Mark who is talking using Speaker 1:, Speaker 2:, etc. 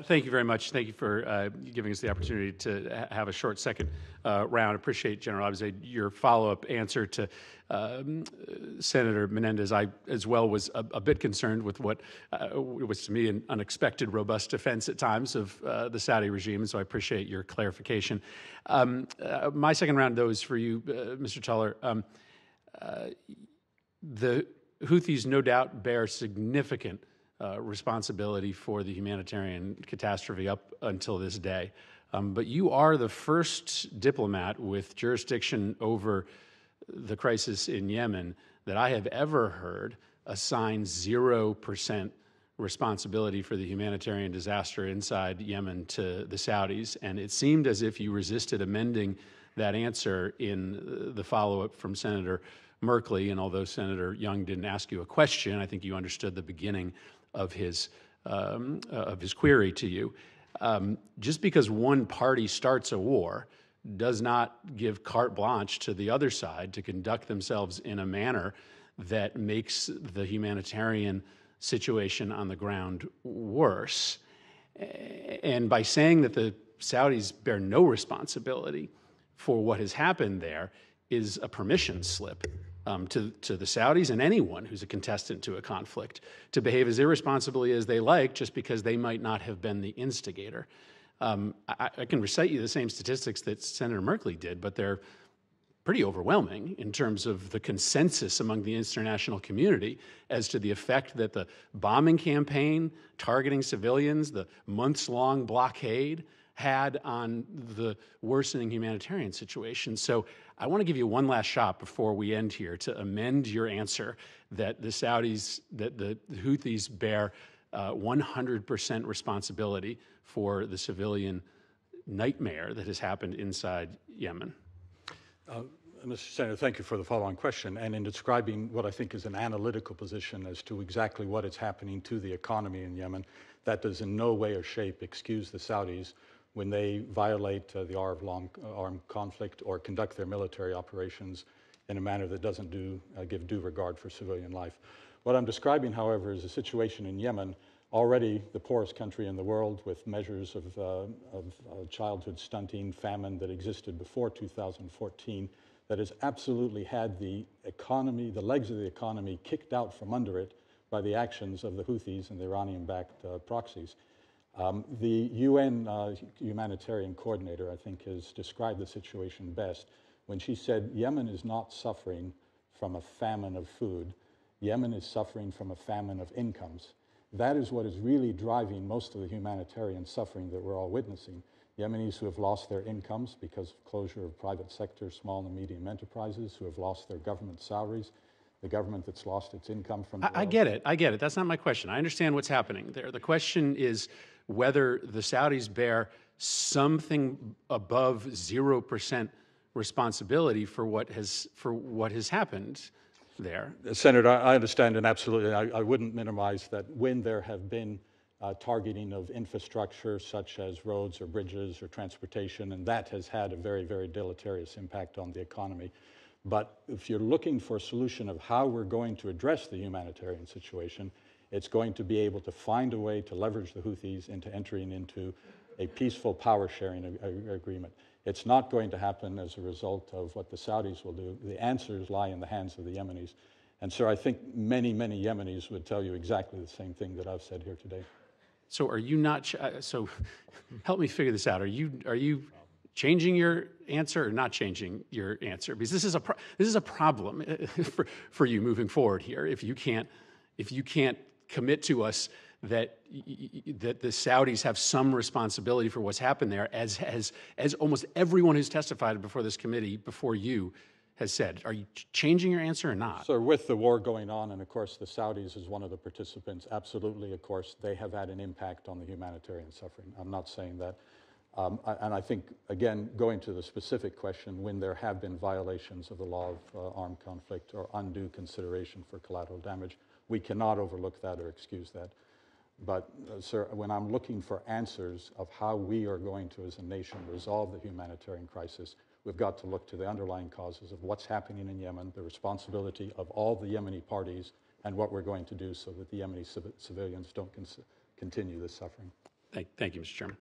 Speaker 1: Thank you very much. Thank you for giving us the opportunity to have a short second round. Appreciate, General Abizaid, your follow-up answer to Senator Menendez. I, as well, was a bit concerned with what was, to me, an unexpected, robust defense at times of the Saudi regime, and so I appreciate your clarification. My second round, though, is for you, Mr. Tueller. The Houthis, no doubt, bear significant responsibility for the humanitarian catastrophe up until this day. But you are the first diplomat with jurisdiction over the crisis in Yemen that I have ever heard assign 0% responsibility for the humanitarian disaster inside Yemen to the Saudis. And it seemed as if you resisted amending that answer in the follow-up from Senator Merkley. And although Senator Young didn't ask you a question, I think you understood the beginning of his query to you. Just because one party starts a war does not give carte blanche to the other side to conduct themselves in a manner that makes the humanitarian situation on the ground worse. And by saying that the Saudis bear no responsibility for what has happened there is a permission slip to the Saudis and anyone who's a contestant to a conflict to behave as irresponsibly as they like just because they might not have been the instigator. I can recite you the same statistics that Senator Merkley did, but they're pretty overwhelming in terms of the consensus among the international community as to the effect that the bombing campaign targeting civilians, the months-long blockade, had on the worsening humanitarian situation. So I want to give you one last shot before we end here to amend your answer that the Saudis, that the Houthis bear 100% responsibility for the civilian nightmare that has happened inside Yemen.
Speaker 2: Mr. Senator, thank you for the follow-on question. And in describing what I think is an analytical position as to exactly what is happening to the economy in Yemen, that does in no way or shape excuse the Saudis when they violate the armed conflict or conduct their military operations in a manner that doesn't give due regard for civilian life. What I'm describing, however, is a situation in Yemen, already the poorest country in the world, with measures of childhood stunting, famine that existed before 2014, that has absolutely had the economy, the legs of the economy, kicked out from under it by the actions of the Houthis and the Iranian-backed proxies. The UN humanitarian coordinator, I think, has described the situation best when she said Yemen is not suffering from a famine of food. Yemen is suffering from a famine of incomes. That is what is really driving most of the humanitarian suffering that we're all witnessing. Yemenis who have lost their incomes because of closure of private sector, small and medium enterprises, who have lost their government salaries, the government that's lost its income from the
Speaker 1: I get it. That's not my question. I understand what's happening there. The question is whether the Saudis bear something above 0% responsibility for what has happened there.
Speaker 2: Senator, I understand, and absolutely, I wouldn't minimize that when there have been targeting of infrastructure such as roads or bridges or transportation, and that has had a very, very deleterious impact on the economy. But if you're looking for a solution of how we're going to address the humanitarian situation, it's going to be able to find a way to leverage the Houthis into entering into a peaceful power sharing agreement. It's not going to happen as a result of what the Saudis will do. The answers lie in the hands of the Yemenis. And so I think many, many Yemenis would tell you exactly the same thing that I've said here today.
Speaker 1: So are you not, so help me figure this out. Are you changing your answer or not changing your answer? Because this is a problem for you moving forward here. If you can't commit to us that the Saudis have some responsibility for what's happened there, as almost everyone who's testified before this committee before you has said. Are you changing your answer or not?
Speaker 2: So with the war going on, and of course the Saudis is one of the participants, absolutely, of course, they have had an impact on the humanitarian suffering. I'm not saying that. And I think, again, going to the specific question, when there have been violations of the law of armed conflict or undue consideration for collateral damage, we cannot overlook that or excuse that. But, sir, when I'm looking for answers of how we are going to, as a nation, resolve the humanitarian crisis, we've got to look to the underlying causes of what's happening in Yemen, the responsibility of all the Yemeni parties, and what we're going to do so that the Yemeni civilians don't continue this suffering.
Speaker 1: Thank you, Mr. Chairman.